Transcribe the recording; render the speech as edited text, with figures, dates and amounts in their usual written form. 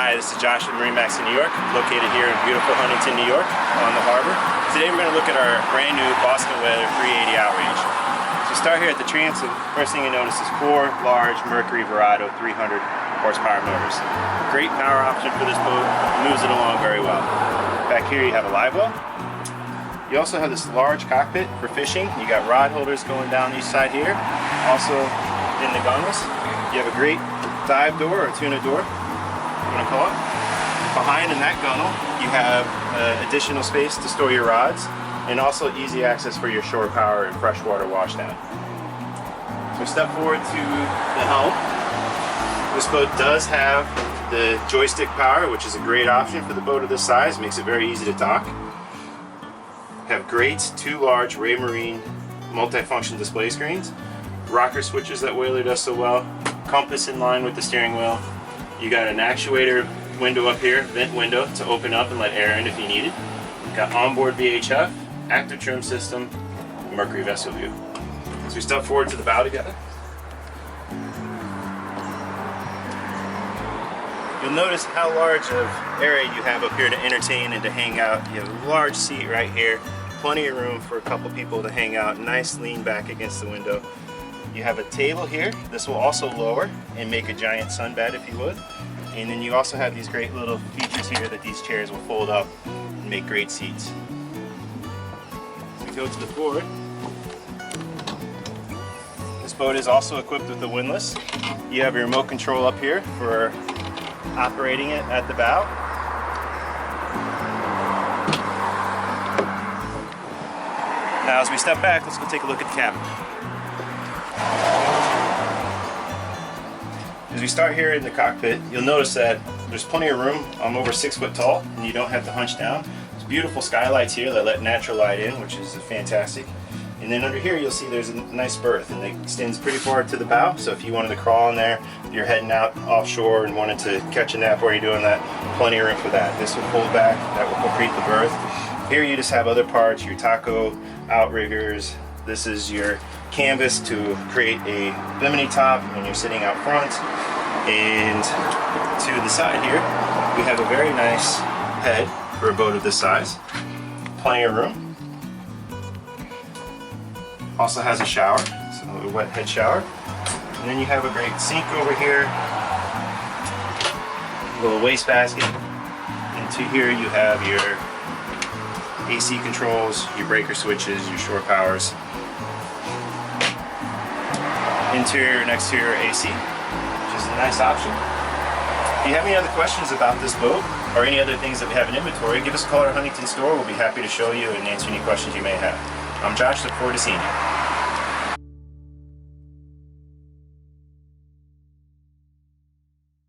Hi, this is Josh with MarineMax in New York, located here in beautiful Huntington, New York, on the harbor. Today we're going to look at our brand new Boston Weather 380 Outrage. So start here at the transom. First thing you notice is 4 large Mercury Verado 300 horsepower motors. Great power option for this boat, moves it along very well. Back here you have a livewell. You also have this large cockpit for fishing. You got rod holders going down each side here. Also in the gunnels, you have a great dive door or tuna door, you want to call it. Behind in that gunnel, you have additional space to store your rods and also easy access for your shore power and freshwater washdown. So step forward to the helm. This boat does have the joystick power, which is a great option for the boat of this size. Makes it very easy to dock. Have great 2 large Raymarine multifunction display screens, rocker switches that Whaler does so well, compass in line with the steering wheel. You got an actuator window up here, vent window to open up and let air in if you need it. Got onboard VHF, active trim system, Mercury vessel view. So we step forward to the bow together. You'll notice how large of area you have up here to entertain and to hang out. You have a large seat right here, plenty of room for a couple people to hang out, nice lean back against the window. You have a table here. This will also lower and make a giant sunbed if you would. And then you also have these great little features here that these chairs will fold up and make great seats. So we go to the forward. This boat is also equipped with the windlass. You have your remote control up here for operating it at the bow. Now as we step back, let's go take a look at the cabin. As we start here in the cockpit, you'll notice that there's plenty of room. I'm over 6 foot tall and you don't have to hunch down. There's beautiful skylights here that let natural light in, which is fantastic. And then under here you'll see there's a nice berth and it extends pretty far to the bow, so if you wanted to crawl in there, if you're heading out offshore and wanted to catch a nap while you're doing that, plenty of room for that. This will fold back, that will complete the berth. Here you just have other parts, your taco, outriggers. This is your canvas to create a bimini top when you're sitting out front. And to the side here, we have a very nice head for a boat of this size. Plenty of room. Also has a shower, so a wet head shower. And then you have a great sink over here, a little wastebasket. And to here you have your AC controls, your breaker switches, your shore powers. Interior and exterior AC, which is a nice option. If you have any other questions about this boat or any other things that we have in inventory, give us a call at our Huntington store. We'll be happy to show you and answer any questions you may have. I'm Josh, look forward to seeing you.